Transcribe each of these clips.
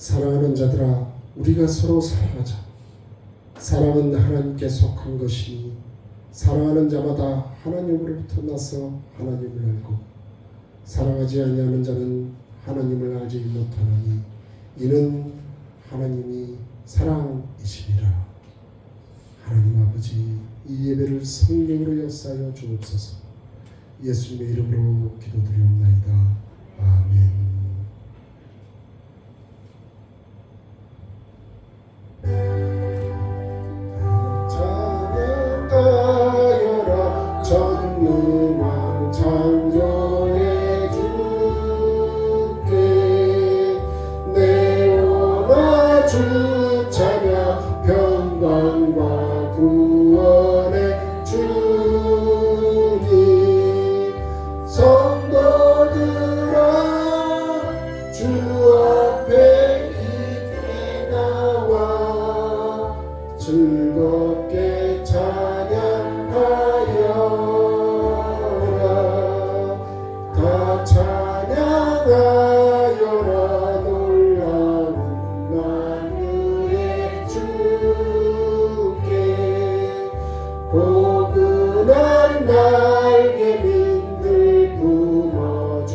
사랑하는 자들아, 우리가 서로 사랑하자. 사랑은 하나님께 속한 것이니 사랑하는 자마다 하나님으로부터 나서 하나님을 알고 사랑하지 아니하는 자는 하나님을 알지 못하나니 이는 하나님이 사랑이시니라. 하나님 아버지, 이 예배를 성령으로 역사하여 주옵소서. 예수님의 이름으로 기도드리옵나이다. 아멘. 찬양하여라 전능한 창조의 주께 내 원하 주 찬양 평강과 구원의 주님 성도들아 주 앞에 이제 나와 즐겁게 찬양하여라. 다 찬양하여라. 놀라운 만유의 주께 포근한 날개민들 품어주시는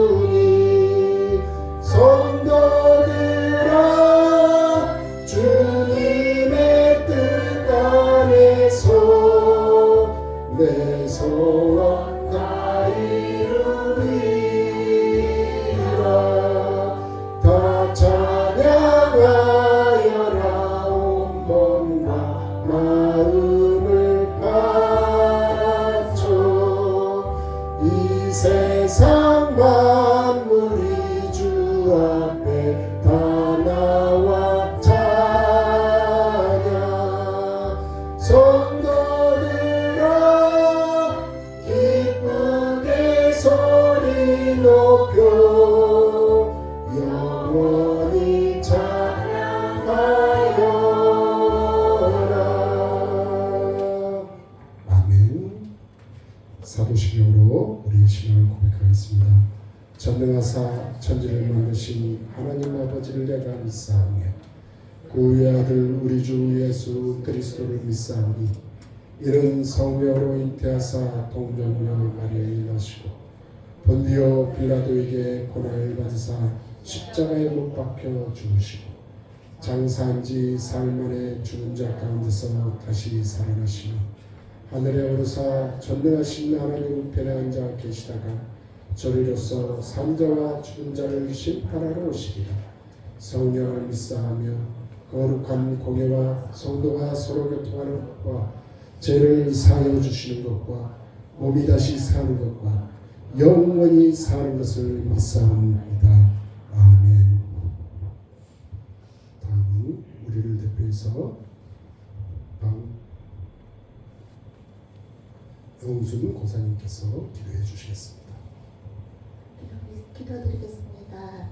주님 성도들아 주님의 뜻 안에서 내 소원 다 이루리라. 다 찬양하여라. 온 몸과 마음을 바쳐 이 세상 만물이 주 앞에 다 나와 찬양 성도들아 기쁘게 소리 높여 영원히 찬양하여라. 아멘. 사도신경으로 우리의 신앙을 고백하겠습니다. 전능하사 천지를 만드신 하나님 아버지를 내가 믿사오며 그의 아들 우리 주 예수 그리스도를 믿사오니 이는 성령으로 잉태하사 동정녀 마리아에 나시고 본디오 빌라도에게 고난을 받으사 십자가에 못 박혀 죽으시고 장사한 지 사흘 만에 죽은 자 가운데서 다시 살아나시며 하늘에 오르사 전능하신 하나님 우편에 앉아 계시다가 저리로서 산자와 죽은 자를 심판하러 오시리라. 성령을 믿사하며 거룩한 공예와 성도가 서로 교통하는 것과 죄를 사하여 주시는 것과 몸이 다시 사는 것과 영원히 사는 것을 믿사옵나이다. 아멘. 다음은 우리를 대표해서 영순 고사님께서 기도해 주시겠습니다. 기도드리겠습니다.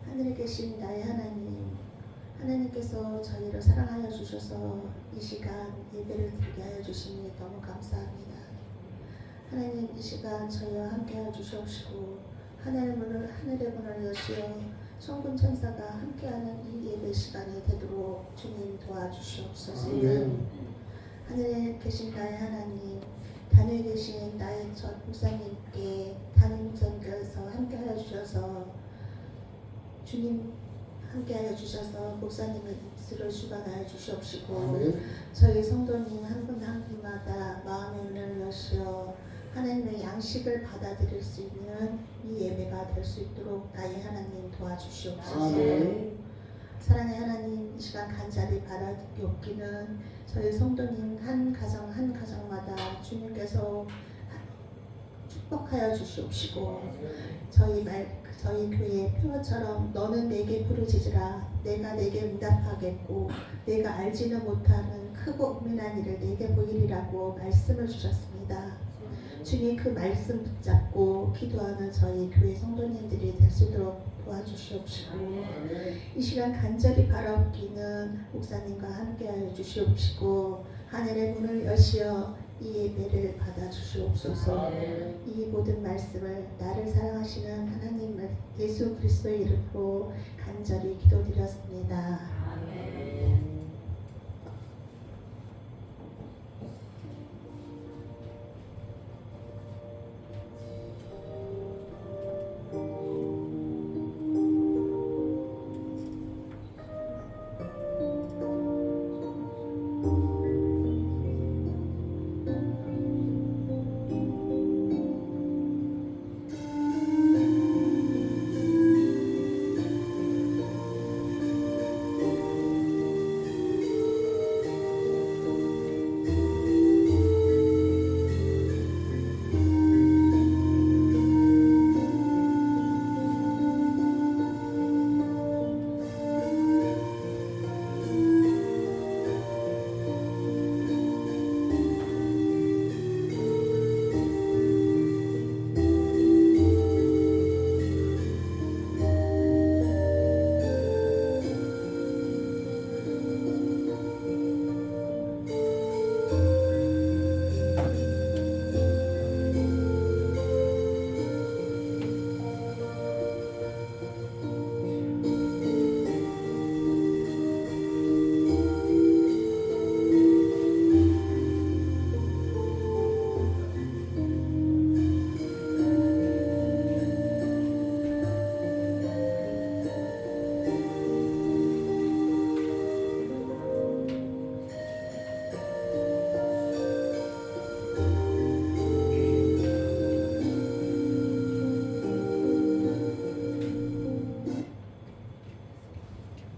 하늘에 계신 나의 하나님, 하나님께서 저희를 사랑하여 주셔서 이 시간 예배를 드리게 하여 주시니 너무 감사합니다. 하나님, 이 시간 저희와 함께하여 주시옵시고 하늘의 문을 여시어 천군 천사가 함께하는 이 예배 시간이 되도록 주님 도와주시옵소서. 하늘에 계신 나의 하나님, 단위에 계신 나의 전 목사님께 담임 목사님께서 함께하여 주셔서 주님 함께하여 주셔서 목사님의 입술을 주관하여 주시옵시고 아멘. 저희 성도님 한 분 한 분마다 마음의 문을 여시어 하나님의 양식을 받아들일 수 있는 이 예배가 될 수 있도록 나의 하나님 도와주시옵소서. 아멘. 사랑의 하나님, 이 시간 간절히 바라옵기는 저희 성도님 한 가정 한 가정마다 주님께서 축복하여 주시옵시고 저희 교회의 표어처럼 너는 내게 부르짖으라 내가 내게 응답하겠고 내가 알지는 못하는 크고 은밀한 일을 내게 보이리라고 말씀을 주셨습니다. 주님 그 말씀 붙잡고 기도하는 저희 교회 성도님들이 될 수 있도록 도와주시옵시고 이 시간 간절히 바라옵기는 목사님과 함께하여 주시옵시고 하늘의 문을 여시어 이 예배를 받아주시옵소서. 아멘. 이 모든 말씀을 나를 사랑하시는 하나님 예수 그리스도의 이름으로 간절히 기도드렸습니다. 아멘.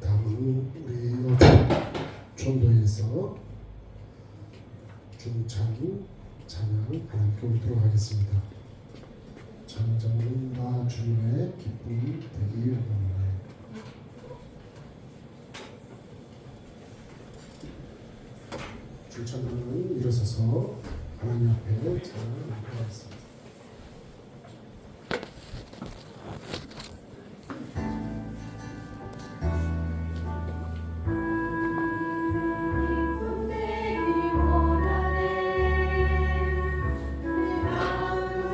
다음은 우리 전도에서 중찬 찬양 하나님께 올리도록 하겠습니다. 찬양자는 나 주님의 기쁨 되기 원하네. 중찬자는 일어서서 하나님 앞에 찬양하겠습니다. 기쁨 되기 원하네. 내 마음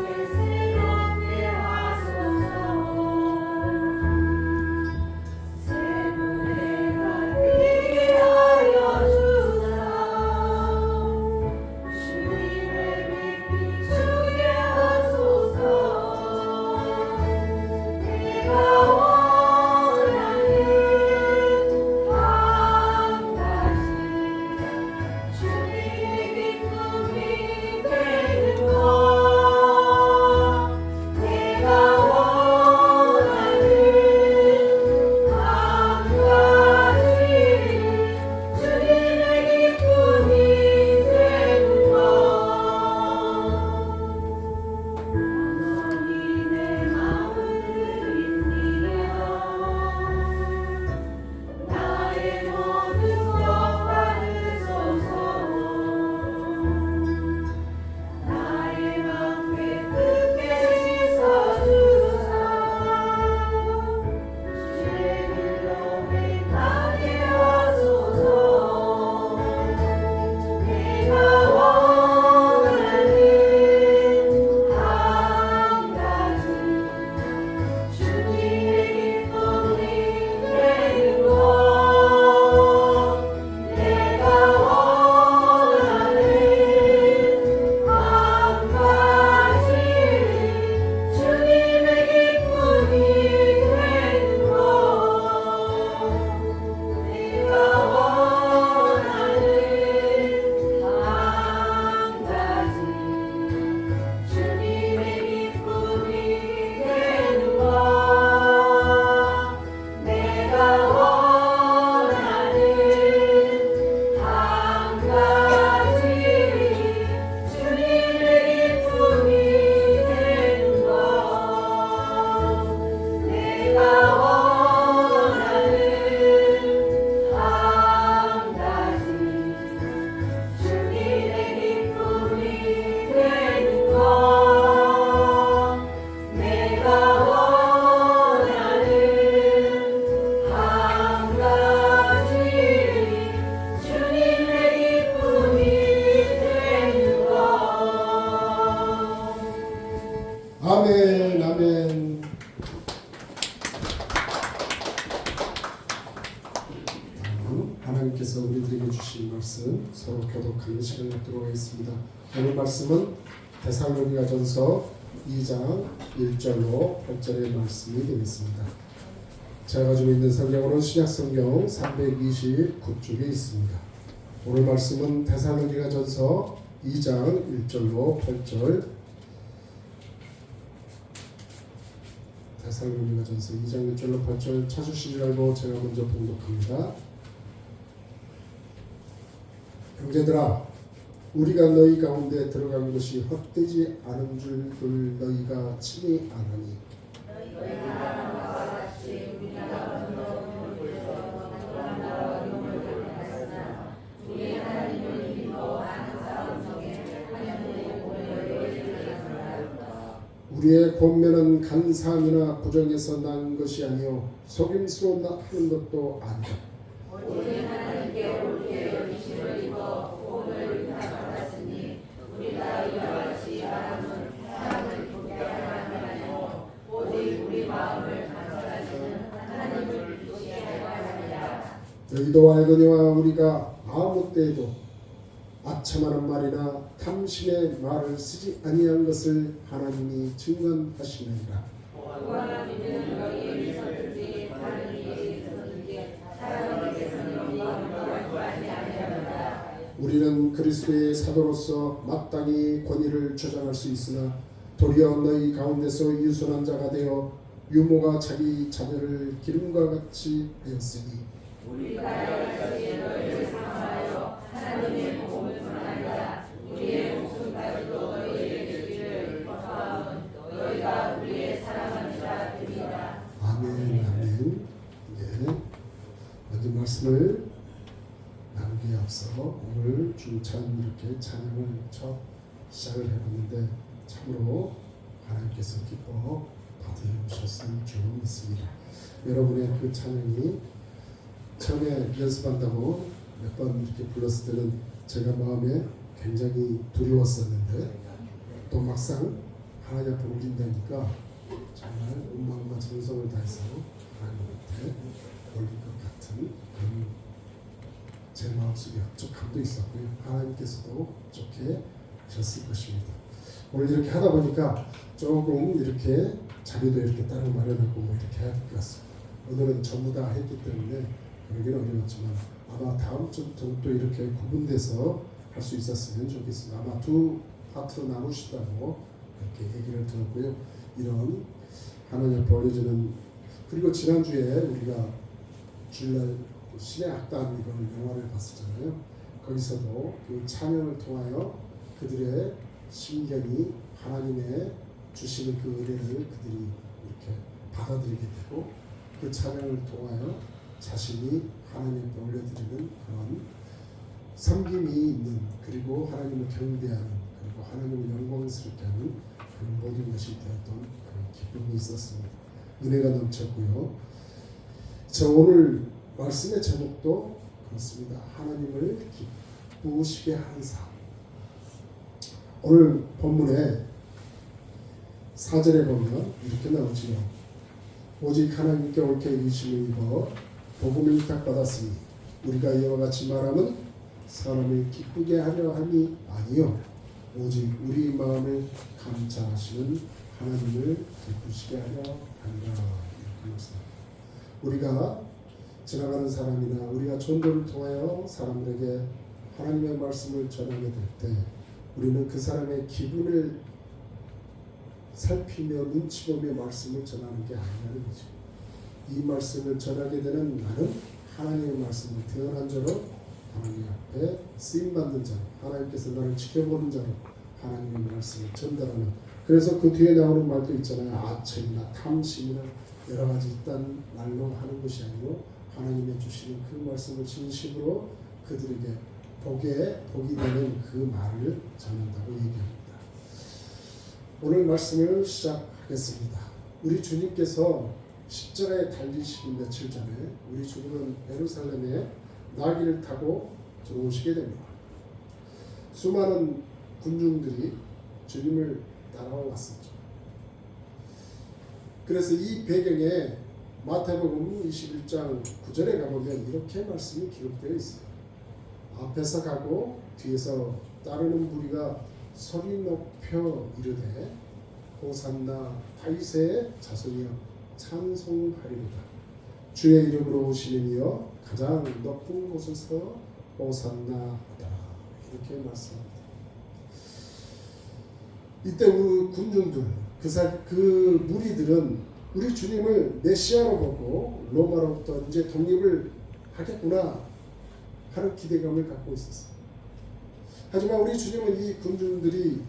아멘, 아멘. 하나님께서 우리들에게 주신 말씀 서로 교독하는 시간을 갖도록 하겠습니다. 오늘 말씀은 데살로니가전서 2장 1절로 8절의 말씀이 되겠습니다. 제가 가지고 있는 성경으로는 신약성경 329쪽에 있습니다. 오늘 말씀은 데살로니가전서 2장 1절로 8절, 데살로니가전서 2장 1절로 8절 찾으신 줄 알고 제가 먼저 봉독합니다. 형제들아, 우리가 너희 가운데 들어간 것이 헛되지 않은 줄을 너희가 친히 아나니 우리의 권면은 간사함이나 부정에서 난 것이 아니요 속임수로 하는 것도 아니다. 오직 하나님께 옳게 여기심을 입어 복을 받았으니 우리가 이와 같이 말함은 사람을 돕게 하려 함이 아니고 오직 우리 마음을 감찰하시는 하나님을 빛이게 하려 함이라. 너희도 알거니와 우리가 아무 때에도 아첨하는 말이나 탐심의 말을 쓰지 아니한 것을 하나님이 증언하시느니라. 우리는 그리스도의 사도로서 마땅히 권위를 주장할 수 있으나 도리어 너희 가운데서 유순한 자가 되어 유모가 자기 자녀를 기름과 같이 하였으니 우리가 여기까지 너희를 사랑하여 하나님의 복음을 전하리라. 우리의 목숨까지도 너희에게 주기를 원하오니 너희가 우리의 사랑하는 자들이라. 아멘, 아멘. 네, 먼저 말씀을 나누기에 앞서 오늘 주찬 이렇게 찬양을 첫 시작을 해봤는데 참으로 하나님께서 기뻐 받으셨을 줄 믿습니다. 여러분의 그 찬양이 처음에 연습한다고 몇 번 이렇게 불렀을 때는 제가 마음에 굉장히 두려웠었는데 또 막상 하나님 앞에 올린다니까 정말 온 마음과 정성을 다해서 하나님 앞에 올릴 것 같은 그런 제 마음속에 흡족함도 있었고요. 하나님께서도 좋게 하셨을 것입니다. 오늘 이렇게 하다 보니까 조금 이렇게 자리도 이렇게 따로 마련하고 뭐 이렇게 해야 될 것 같습니다. 오늘은 전부 다 했기 때문에 그러기는 어려웠지만 아마 다음 주부터 또 이렇게 구분돼서 할 수 있었으면 좋겠습니다. 아마 두 파트로 나누시다고 이렇게 얘기를 들었고요. 이런 하나님 앞에 올려지는, 그리고 지난주에 우리가 주일날 신의 악단 이걸 영화를 봤었잖아요. 거기서도 그 찬양을 통하여 그들의 심경이 하나님의 주시는 그 은혜를 그들이 이렇게 받아들이게 되고 그 찬양을 통하여 자신이 하나님께 올려드리는 그런 섬김이 있는, 그리고 하나님을 경배하는, 그리고 하나님을 영광스럽게 하는 그런 모든 것이 되었던 그런 기쁨이 있었습니다. 은혜가 넘쳤고요. 저 오늘 말씀의 제목도 그렇습니다. 하나님을 기쁘시게 하는 삶. 오늘 본문에 4절에 보면 이렇게 나오지요. 오직 하나님께 옳게 여기심을 입어 복음을 위탁받았으니 우리가 이와 같이 말함은 사람을 기쁘게 하려 함이 아니요 오직 우리 마음을 감찰하시는 하나님을 기쁘시게 하려 함이라. 우리가 지나가는 사람이나 우리가 전도를 통하여 사람들에게 하나님의 말씀을 전하게 될 때 우리는 그 사람의 기분을 살피며 눈치 보며 말씀을 전하는 게 아니라는 거죠. 이 말씀을 전하게 되는 나는 하나님의 말씀을 태어난 자로 하나님 앞에 쓰임받는 자로, 하나님께서 나를 지켜보는 자로 하나님의 말씀을 전달하는, 그래서 그 뒤에 나오는 말도 있잖아요. 아첨이나 탐심이나 여러 가지 있단 말로 하는 것이 아니고 하나님의 주시는 그 말씀을 진심으로 그들에게 복이 되는 그 말을 전한다고 얘기합니다. 오늘 말씀을 시작하겠습니다. 우리 주님께서 십자가에 달리시기 며칠 전에 우리 주님은 예루살렘에 나귀를 타고 들어오시게 됩니다. 수많은 군중들이 주님을 따라왔었죠. 그래서 이 배경에 마태복음 21장 9절에 가보면 이렇게 말씀이 기록되어 있어요. 앞에서 가고 뒤에서 따르는 무리가 소리 높여 이르되 호산나 다윗의 자손이여 찬송하리로다. 주의 이름으로 오시는 이여 가장 높은 곳에서 호산나하다. 이렇게 말씀합니다. 이때 우리 군중들 그 무리들은 우리 주님을 메시아로 보고 로마로부터 이제 독립을 하겠구나 하는 기대감을 갖고 있었어요. 하지만 우리 주님은 이 군중들이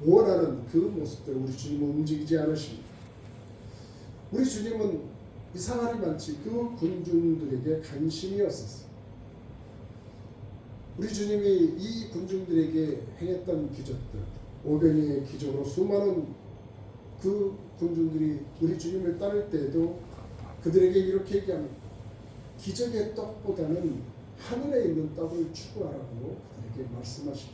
원하는 그 모습대로 우리 주님은 움직이지 않으십니다. 우리 주님은 이상하리 많지 그 군중들에게 관심이 없었어요. 우리 주님이 이 군중들에게 행했던 기적들, 오병이의 기적으로 수많은 그 군중들이 우리 주님을 따를 때에도 그들에게 이렇게 얘기합니다. 기적의 떡보다는 하늘에 있는 떡을 추구하라고 그들에게 말씀하시죠.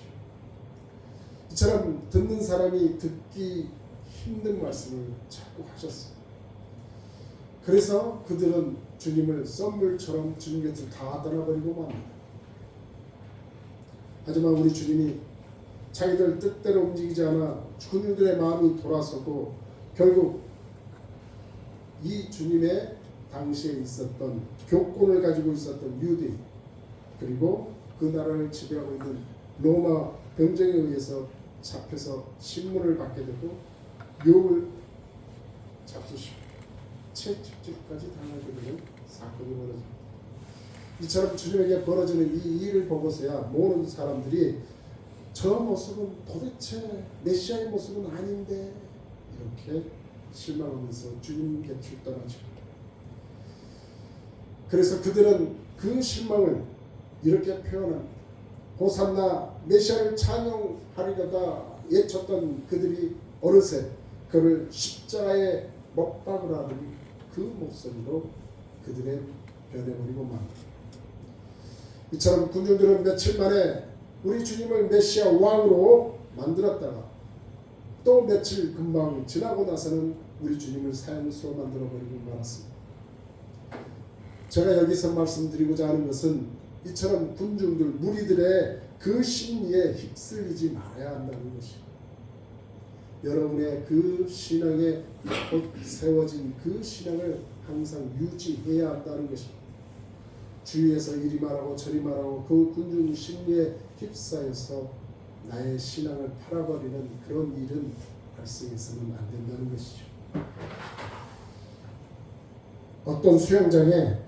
이처럼 듣는 사람이 듣기 힘든 말씀을 자꾸 하셨어요. 그래서 그들은 주님을 썸물처럼 주님 곁을 다 떠나버리고 맙니다. 하지만 우리 주님이 자기들 뜻대로 움직이지 않아 군중들의 마음이 돌아서고 결국 이 주님의 당시에 있었던 교권을 가지고 있었던 유대인 그리고 그 나라를 지배하고 있는 로마 병정에 의해서 잡혀서 신문을 받게 되고 욕을 잡수시고 채찍질까지 당하게 되는 사건이 벌어집니다. 이처럼 주님에게 벌어지는 이 일을 보고서야 모든 사람들이 저 모습은 도대체 메시아의 모습은 아닌데 이렇게 실망하면서 주님 곁을 떠나죠. 그래서 그들은 그 실망을 이렇게 표현합니다. 호산나 메시아를 찬양하리로다 외쳤던 그들이 어느새 그를 십자가에 못 박으라는 그 목소리로 그들의 변해버리고 맙니다. 이처럼 군중들은 며칠 만에 우리 주님을 메시아 왕으로 만들었다가 또 며칠 금방 지나고 나서는 우리 주님을 사형수로 만들어버리고 말았습니다. 제가 여기서 말씀드리고자 하는 것은 이처럼 군중들 무리들의 그 심리에 휩쓸리지 말아야 한다는 것입니다. 여러분의 그 신앙에 곧 세워진 그 신앙을 항상 유지해야 한다는 것입니다. 주위에서 이리 말하고 저리 말하고 그 군중 심리에 휩싸여서 나의 신앙을 팔아버리는 그런 일은 발생해서는 안 된다는 것이죠. 어떤 수영장에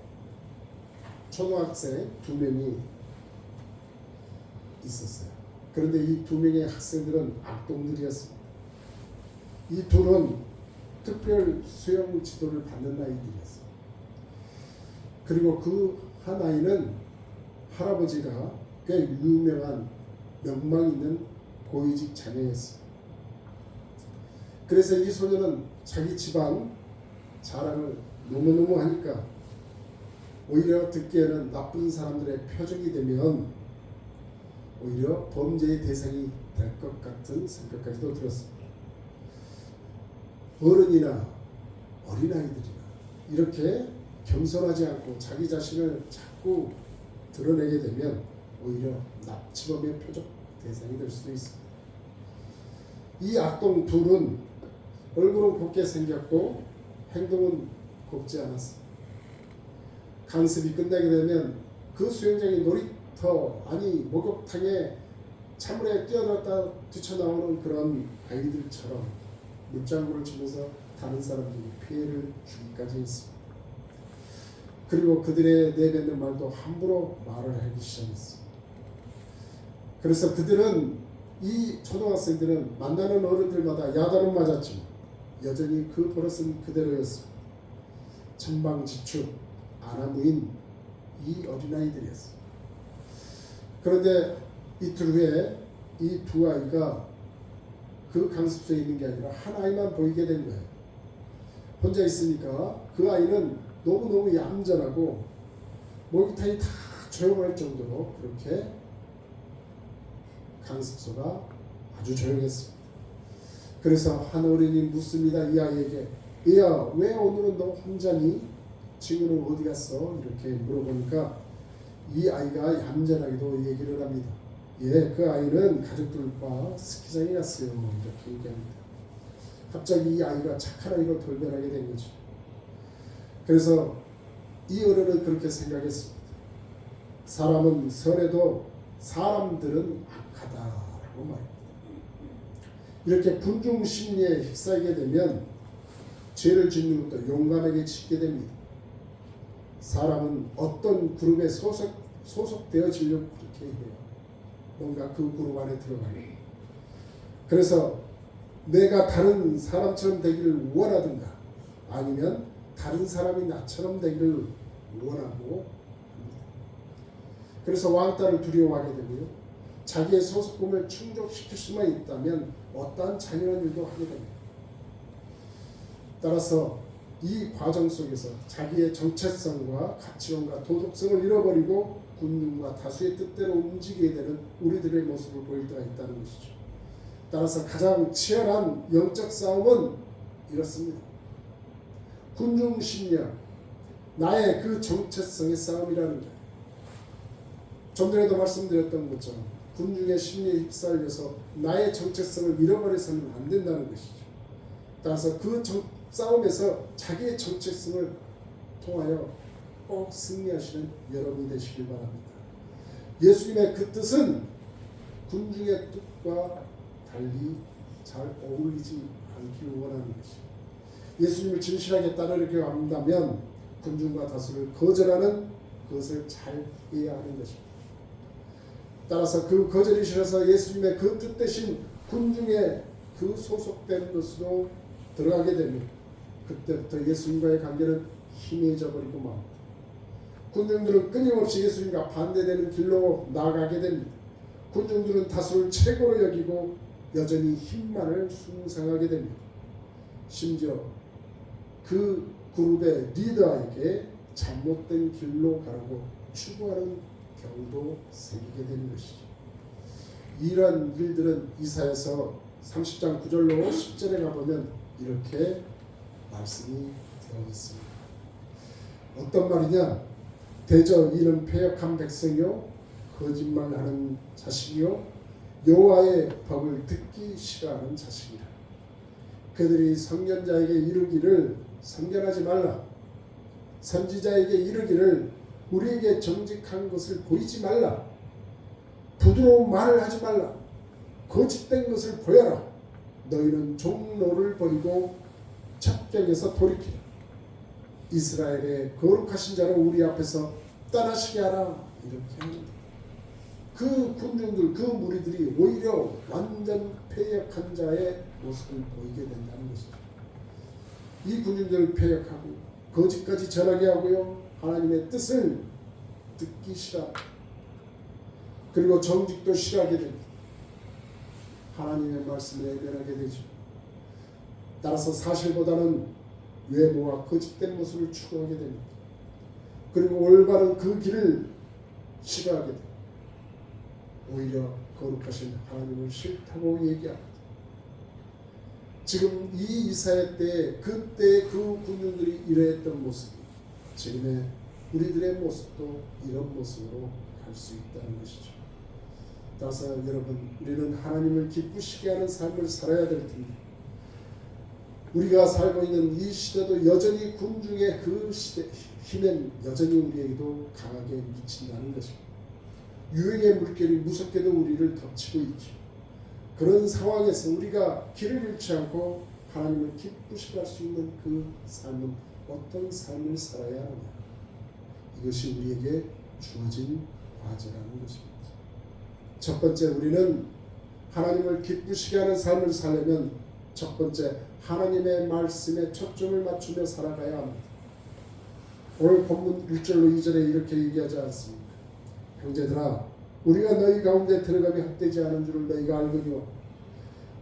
초등학생 2명이 있었어요. 그런데 이 2명의 학생들은 악동들이었습니다. 이 둘은 특별 수영 지도를 받는 아이들이었어요. 그리고 그 한 아이는 할아버지가 꽤 유명한 명망 있는 고위직 자녀였어요. 그래서 이 소녀는 자기 집안 자랑을 너무너무 하니까 오히려 듣기에는 나쁜 사람들의 표적이 되면 오히려 범죄의 대상이 될 것 같은 생각까지도 들었습니다. 어른이나 어린아이들이나 이렇게 겸손하지 않고 자기 자신을 자꾸 드러내게 되면 오히려 납치범의 표적 대상이 될 수도 있습니다. 이 악동 둘은 얼굴은 곱게 생겼고 행동은 곱지 않았습니다. 강습이 끝나게 되면 그 수영장의 놀이터 아니 목욕탕에 찬물에 뛰어들었다 뛰쳐나오는 그런 아이들처럼 물장구를 치면서 다른 사람들이 피해를 주기까지 했습니다. 그리고 그들의 내뱉는 말도 함부로 말을 하기 시작했습니다. 그래서 그들은 이 초등학생들은 만나는 어른들마다 야단을 맞았지만 여전히 그 버릇은 그대로였습니다. 천방지축 아나무인 이 어린아이들이었습니다. 그런데 이틀 후에 이 두 아이가 그 강습소에 있는 게 아니라 한 아이만 보이게 된 거예요. 혼자 있으니까 그 아이는 너무너무 얌전하고 목욕탕이 다 조용할 정도로 그렇게 강습소가 아주 조용했습니다. 그래서 한 어른이 묻습니다. 이 아이에게, 얘야 왜 오늘은 너 혼자니? 친구는 어디 갔어? 이렇게 물어보니까 이 아이가 얌전하게도 얘기를 합니다. 예, 그 아이는 가족들과 스키장에 갔어요. 이렇게 얘기합니다. 갑자기 이 아이가 착한 아이로 돌변하게 된 거죠. 그래서 이 어른은 그렇게 생각했습니다. 사람은 선해도 사람들은 악하다라고 말합니다. 이렇게 군중 심리에 휩싸이게 되면 죄를 짓는 것도 용감하게 짓게 됩니다. 사람은 어떤 그룹에 소속되어지려고 그렇게 해요. 뭔가 그 그룹 안에 들어가요. 그래서 내가 다른 사람처럼 되기를 원하든가 아니면 다른 사람이 나처럼 되기를 원하고 합니다. 그래서 왕따를 두려워하게 되고요. 자기의 소속감을 충족시킬 수만 있다면 어떠한 잔인한 일도 하게 됩니다. 따라서 이 과정 속에서 자기의 정체성과 가치관과 도덕성을 잃어버리고 군중과 다수의 뜻대로 움직이게 되는 우리들의 모습을 보일 때가 있다는 것이죠. 따라서 가장 치열한 영적 싸움은 이렇습니다. 군중 심리학, 나의 그 정체성의 싸움이라는 거예요. 좀 전에도 말씀드렸던 것처럼 군중의 심리에 휩싸여서 나의 정체성을 잃어버려서는 안 된다는 것이죠. 따라서 그 싸움에서 자기의 정체성을 통하여 꼭 승리하시는 여러분이 되시길 바랍니다. 예수님의 그 뜻은 군중의 뜻과 달리 잘 어울리지 않기를 원하는 것이죠. 예수님을 진실하게 따르려고 한다면 군중과 다수를 거절하는 그것을 잘 해야 하는 것입니다. 따라서 그 거절이 싫어서 예수님의 그 뜻 대신 군중에 그 소속된 것으로 들어가게 되면 그때부터 예수님과의 관계는 희미해져 버리고 맙니다. 군중들은 끊임없이 예수님과 반대되는 길로 나아가게 됩니다. 군중들은 다수를 최고로 여기고 여전히 힘만을 숭상하게 됩니다. 심지어 그 그룹의 리더에게 잘못된 길로 가라고 추구하는 경우도 생기게 되는 것이죠. 이러한 일들은 이사야서 30장 9절로 10절에 가보면 이렇게 말씀이 되어 있습니다. 어떤 말이냐? 대저 이는 패역한 백성이요 거짓말하는 자식이요 여호와의 법을 듣기 싫어하는 자식이라. 그들이 선견자에게 이르기를 선견하지 말라, 선지자에게 이르기를 우리에게 정직한 것을 보이지 말라, 부드러운 말을 하지 말라, 거짓된 것을 보여라. 너희는 종로를 버리고 첩경에서 돌이키라. 이스라엘의 거룩하신 자를 우리 앞에서 떠나시게 하라. 이렇게 합니다. 그 군중들, 그 무리들이 오히려 완전 패역한 자의 모습을 보이게 된다는 것이죠. 이 군중들을 패역하고 거짓까지 전하게 하고요, 하나님의 뜻을 듣기 싫어, 그리고 정직도 싫어하게 됩니다. 하나님의 말씀에 외면하게 되죠. 따라서 사실보다는 외모와 거짓된 모습을 추구하게 됩니다. 그리고 올바른 그 길을 싫어하게 됩니다. 오히려 거룩하신 하나님을 싫다고 얘기합니다. 지금 이 이사야 때 그때 그 군중들이 이러했던 모습이 지금의 우리들의 모습도 이런 모습으로 갈 수 있다는 것이죠. 따라서 여러분, 우리는 하나님을 기쁘시게 하는 삶을 살아야 될 텐데 우리가 살고 있는 이 시대도 여전히 군중의 그 시대 힘은 여전히 우리에게도 강하게 미친다는 것입니다. 유행의 물결이 무섭게도 우리를 덮치고 있죠. 그런 상황에서 우리가 길을 잃지 않고 하나님을 기쁘시게 할 수 있는 그 삶은 어떤 삶을 살아야 하느냐, 이것이 우리에게 주어진 과제라는 것입니다. 첫 번째, 우리는 하나님을 기쁘시게 하는 삶을 살려면 첫 번째, 하나님의 말씀에 초점을 맞추며 살아가야 합니다. 오늘 본문 1절로 2절에 이렇게 얘기하지 않습니까? 형제들아, 우리가 너희 가운데 들어가며 헛되지 않은 줄을 너희가 알거니와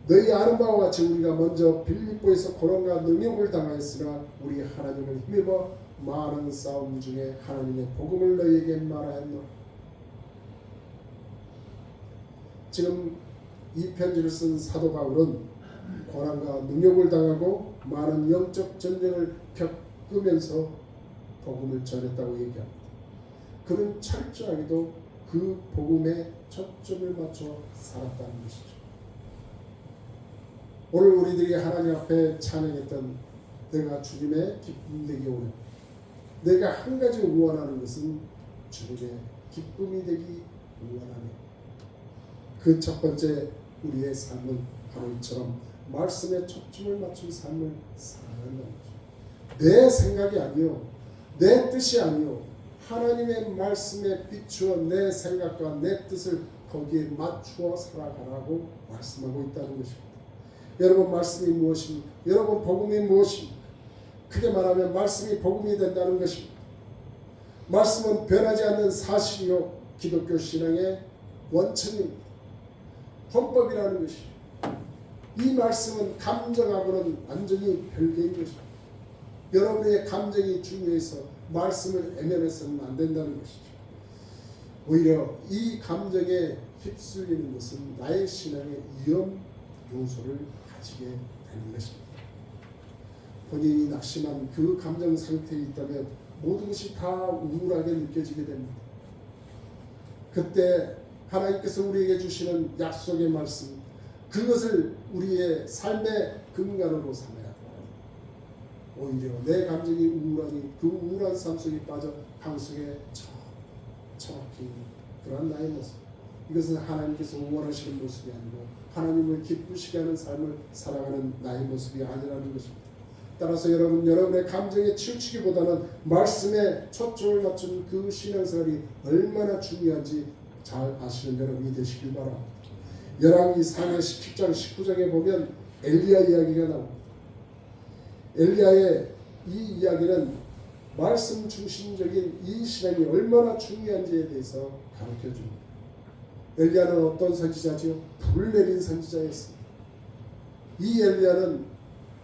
너희 아는 바와 같이 우리가 먼저 빌립보에서 고난과 능욕을 당하였으나 우리 하나님을 힘입어 많은 싸움 중에 하나님의 복음을 너희에게 말하였노라. 지금 이 편지를 쓴 사도 바울은 고난과 능욕을 당하고 많은 영적 전쟁을 겪으면서 복음을 전했다고 얘기합니다. 그는 철저하게도 그 복음에 초점을 맞춰 살았다는 것이죠. 오늘 우리들이 하나님 앞에 찬양했던 내가 주님의 기쁨 되기 원해. 내가 한 가지 원하는 것은 주님의 기쁨이 되기 원하네. 그 첫 번째 우리의 삶은 바로 이처럼 말씀에 초점을 맞춘 삶을 살아가는 거죠. 내 생각이 아니요, 내 뜻이 아니요, 하나님의 말씀에 비추어 내 생각과 내 뜻을 거기에 맞추어 살아가라고 말씀하고 있다는 것입니다. 여러분, 말씀이 무엇입니까? 여러분, 복음이 무엇입니까? 크게 말하면 말씀이 복음이 된다는 것입니다. 말씀은 변하지 않는 사실이요 기독교 신앙의 원천입니다. 헌법이라는 것이죠. 이 말씀은 감정하고는 완전히 별개인 것입니다. 여러분의 감정이 중요해서 말씀을 애면해서는 안 된다는 것이죠. 오히려 이 감정에 휩쓸리는 것은 나의 신앙의 위험 요소를 가지게 되는 것입니다. 본인이 낙심한 그 감정 상태에 있다면 모든 것이 다 우울하게 느껴지게 됩니다. 그때 하나님께서 우리에게 주시는 약속의 말씀, 그것을 우리의 삶의 근간으로 삼아야 합니다. 오히려 내 감정이 우울하니 그 우울한 삶 속에 빠져 강속에 처박힌 그런 나의 모습, 이것은 하나님께서 원하시는 모습이 아니고 하나님을 기쁘시게 하는 삶을 살아가는 나의 모습이 아니라는 것입니다. 따라서 여러분의 감정에 치우치기보다는 말씀에 초점을 맞춘 그 신앙생활이 얼마나 중요한지 잘 아시는 여러분이 되시길 바랍니다. 열왕기상 17장 19장에 보면 엘리야 이야기가 나옵니다. 엘리야의 이 이야기는 말씀 중심적인 이 신앙이 얼마나 중요한지에 대해서 가르쳐줍니다. 엘리야는 어떤 선지자지요? 불을 내린 선지자였습니다. 이 엘리야는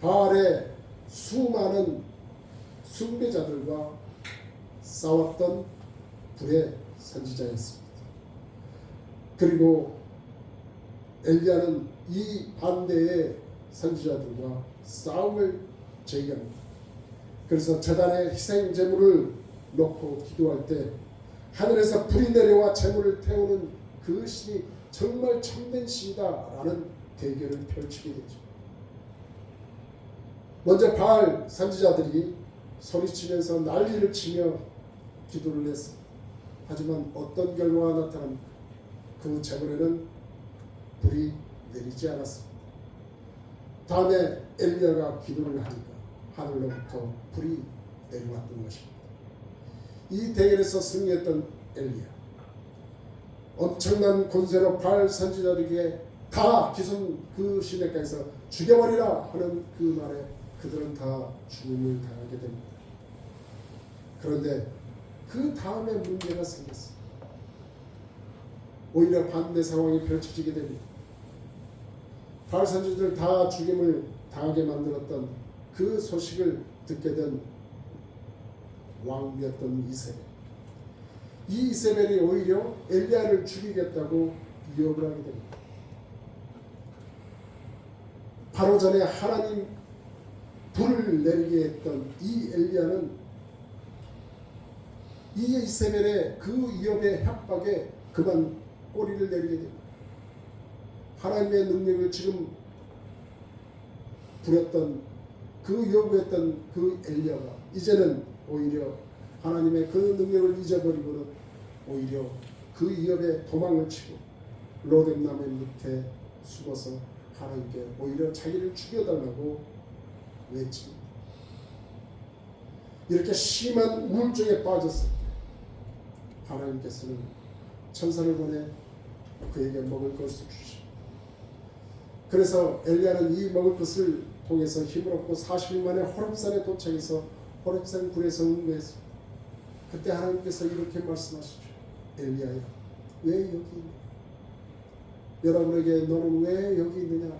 바알의 수많은 숭배자들과 싸웠던 불의 선지자였습니다. 그리고 엘리야는 이 반대의 선지자들과 싸움을 제기합니다. 그래서 제단에 희생 제물을 놓고 기도할 때 하늘에서 불이 내려와 제물을 태우는 그 신이 정말 참된 신이다라는 대결을 펼치게 되죠. 먼저 바알 선지자들이 소리치면서 난리를 치며 기도를 했습니다. 하지만 어떤 결과가 나타납니까? 그 제물에는 불이 내리지 않았습니다. 다음에 엘리야가 기도를 하니까 하늘로부터 불이 내려왔던 것입니다. 이 대결에서 승리했던 엘리야, 엄청난 권세로 바알 선지자들에게 다 기손 그 시내가에서 죽여버리라 하는 그 말에 그들은 다 죽음을 당하게 됩니다. 그런데 그 다음에 문제가 생겼습니다. 오히려 반대 상황이 펼쳐지게 됩니다. 바알 선지자들 다 죽임을 당하게 만들었던 그 소식을 듣게 된 왕이었던 이세벨. 이 이세벨이 오히려 엘리야를 죽이겠다고 위협을 하게 됩니다. 바로 전에 하나님 불을 내리게 했던 이 엘리야는 이 이세벨의 그 위협의 협박에 그만 꼬리를 내리게 됩니다. 하나님의 능력을 지금 부렸던 그 요구했던 그 엘리야가 이제는 오히려 하나님의 그 능력을 잊어버리고는 오히려 그 위협에 도망을 치고 로뎀나무 밑에 숨어서 하나님께 오히려 자기를 죽여달라고 외칩니다. 이렇게 심한 우울증에 빠졌을 때 하나님께서는 천사를 보내 그에게 먹을 것을 주십니다. 그래서 엘리야는 이 먹을 것을 통해서 힘을 얻고 40일 만에 호렙산에 도착해서 호렙산 굴에서 응거했습니다. 그때 하나님께서 이렇게 말씀하시죠. 엘리야야, 왜 여기 있냐? 여러분에게 너는 왜 여기 있느냐?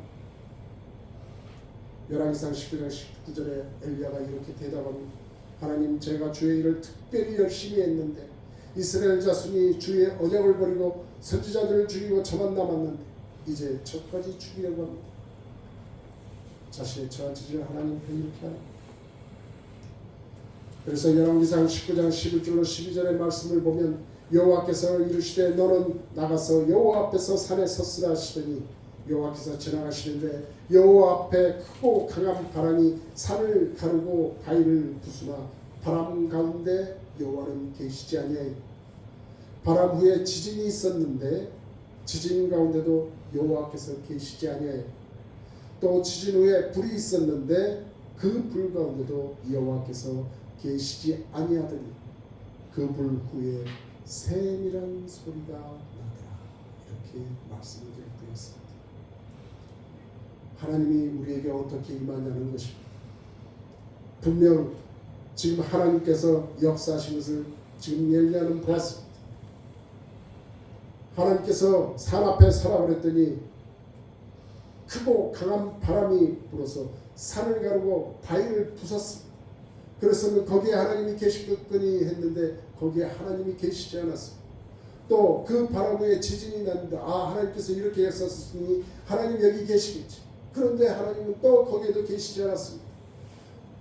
열왕기상 19장 19절에 엘리야가 이렇게 대답합니다. 하나님, 제가 주의 일을 특별히 열심히 했는데 이스라엘 자손이 주의 언약을 버리고 선지자들을 죽이고 저만 남았는데 이제 저까지 죽이려고 합니다. 자신의 처한 지지를 하나님 앞에 이렇게 하라. 그래서 열왕기상 19장 11절로 12절의 말씀을 보면 여호와께서 이르시되 너는 나가서 여호와 앞에서 산에 섰으라 하시더니 여호와께서 지나가시는데 여호와 앞에 크고 강한 바람이 산을 가르고 바위를 부수나 바람 가운데 여호와는 계시지 아니하였고 바람 후에 지진이 있었는데 지진 가운데도 여호와께서 계시지 아니하였고 또 지진 후에 불이 있었는데 그 불 가운데도 여호와께서 계시지 아니하더니 그 불 후에 세밀한 소리가 나더라. 이렇게 말씀을 드렸습니다. 하나님이 우리에게 어떻게 임하냐는 것입니다. 분명 지금 하나님께서 역사하신 것을 지금 엘리야는 보았습니다. 하나님께서 산 앞에 서라 그랬더니 크고 강한 바람이 불어서 산을 가르고 바위를 부쉈습니다. 그래서 거기에 하나님이 계시겠거니 했는데 거기에 하나님이 계시지 않았습니다. 또 그 바람 후에 지진이 났는데 하나님께서 이렇게 했었으니 하나님 여기 계시겠지. 그런데 하나님은 또 거기에도 계시지 않았습니다.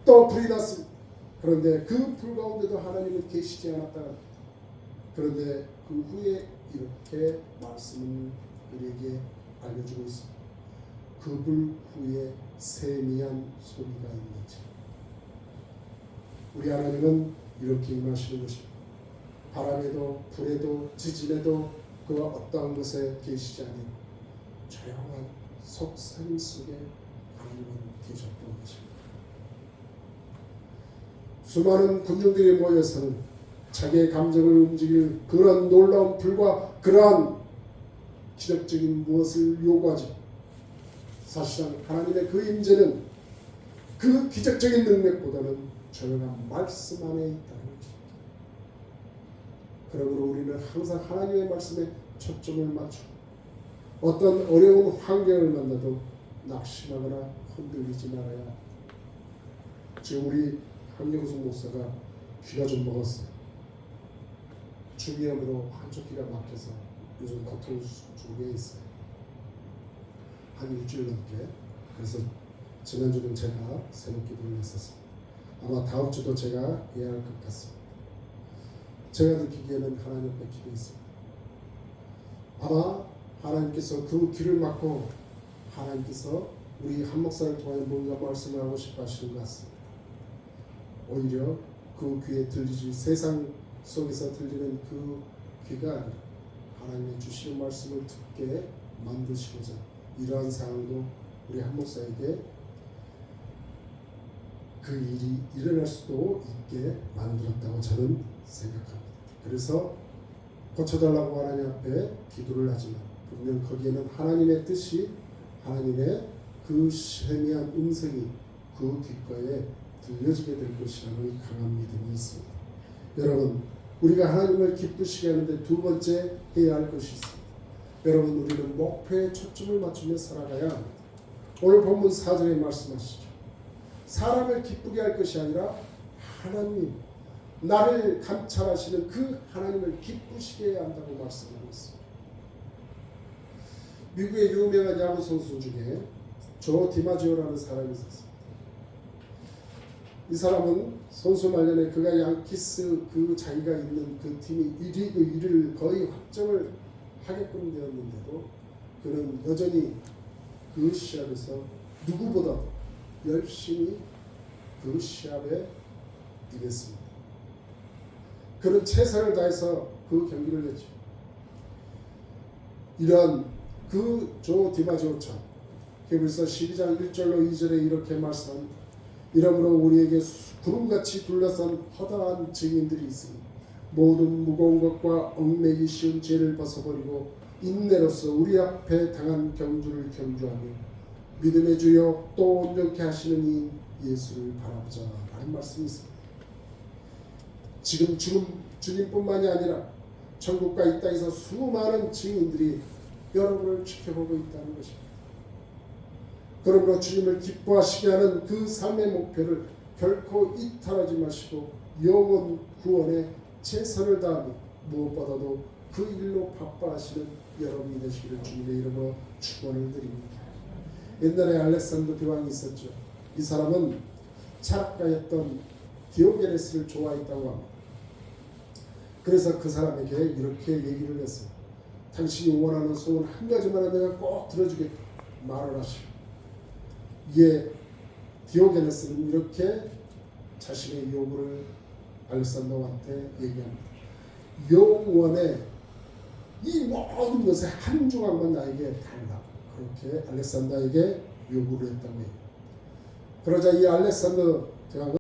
또 불이 났습니다. 그런데 그 불 가운데도 하나님은 계시지 않았다. 그런데 그 후에 이렇게 말씀을 우리에게 알려주고 있습니다. 그 불 후에 세미한 소리가 있는지. 우리 하나님은 이렇게 임하시는 것입니다. 바람에도 불에도 지진에도 그 어떠한 곳에 계시지 않은 조용한 속삭임 속에 하나님은 계셨던 것입니다. 수많은 군중들이 모여서는 자기의 감정을 움직일 그런 놀라운 불과 그러한 기적적인 무엇을 요구하지 사실상 하나님의 그 임재는 그 기적적인 능력보다는 조용한 말씀 안에 있다는 것입니다. 그러므로 우리는 항상 하나님의 말씀에 초점을 맞추고 어떤 어려운 환경을 만나도 낙심하거나 흔들리지 말아야 합니다. 지금 우리 한경숙 목사가 귀가 좀 먹었어요. 중이염으로 한쪽 귀가 막혀서 요즘 고통 중에 있어요. 한 일주일 넘게. 그래서 지난주는 제가 새벽 기도를 했었습니다. 아마 다음 주도 제가 해야 할 것 같습니다. 제가 느끼기에는 하나님 앞에 기도했습니다. 아마 하나님께서 그 귀를 막고 하나님께서 우리 한 목사를 통해 뭔가 말씀을 하고 싶어 하시는 것 같습니다. 오히려 그 귀에 들리지 세상 속에서 들리는 그 귀가 아니라 하나님의 주시는 말씀을 듣게 만드시고자 이러한 상황도 우리 한 목사에게 그 일이 일어날 수도 있게 만들었다고 저는 생각합니다. 그래서 고쳐달라고 하나님 앞에 기도를 하지만 분명 거기에는 하나님의 뜻이 하나님의 그 세미한 음성이 그 귓가에 들려지게 될 것이라는 강한 믿음이 있습니다. 여러분 우리가 하나님을 기쁘시게 하는데 두 번째 해야 할 것이 있습니다. 여러분 우리는 목표에 초점을 맞추며 살아가야 합니다. 오늘 본문 4절에 말씀하시죠. 사람을 기쁘게 할 것이 아니라 하나님 나를 감찰하시는 그 하나님을 기쁘시게 해야 한다고 말씀하고 있습니다. 미국의 유명한 야구 선수 중에 조 디마지오라는 사람이 있었습니다. 이 사람은 선수 말년에 그가 양키스 그 자기가 있는 그 팀이 1위 그 1위를 거의 확정을 하게끔 되었는데도 그는 여전히 그 시합에서 누구보다 열심히 그 시합에 임했습니다. 그는 최선을 다해서 그 경기를 했죠. 이러한 그 조 디마지오처럼 히브리서 12장 1절로 2절에 이렇게 말씀합니다. 이러므로 우리에게 구름같이 둘러싼 허다한 증인들이 있으니 모든 무거운 것과 얽매기 쉬운 죄를 벗어버리고 인내로서 우리 앞에 당한 경주를 경주하며 믿음의 주여 또 온전케 하시는 이 예수를 바라보자 라는 말씀이 있습니다. 지금 주님뿐만이 아니라 천국과 이 땅에서 수많은 증인들이 여러분을 지켜보고 있다는 것입니다. 그러므로 주님을 기뻐하시게 하는 그 삶의 목표를 결코 이탈하지 마시고 영원 구원에 최선을 다하며 무엇보다도 그 일로 바빠하시는 여러분이 되시기를 주님의 이름으로 축원을 드립니다. 옛날에 알렉산더 대왕이 있었죠. 이 사람은 철학가였던 디오게네스를 좋아했다고 합니다. 그래서 그 사람에게 이렇게 얘기를 했어요. 당신이 원하는 소원 한 가지만 내가 꼭 들어주겠다 말을 하시오. 이에 디오게네스는 이렇게 자신의 요구를 알렉산더한테 얘기합니다. 영원의 이 모든 것의 한 조각만 나에게 달라. 그렇게 알렉산더에게 요구를 했다고 해요. 그러자 이 알렉산더 대왕은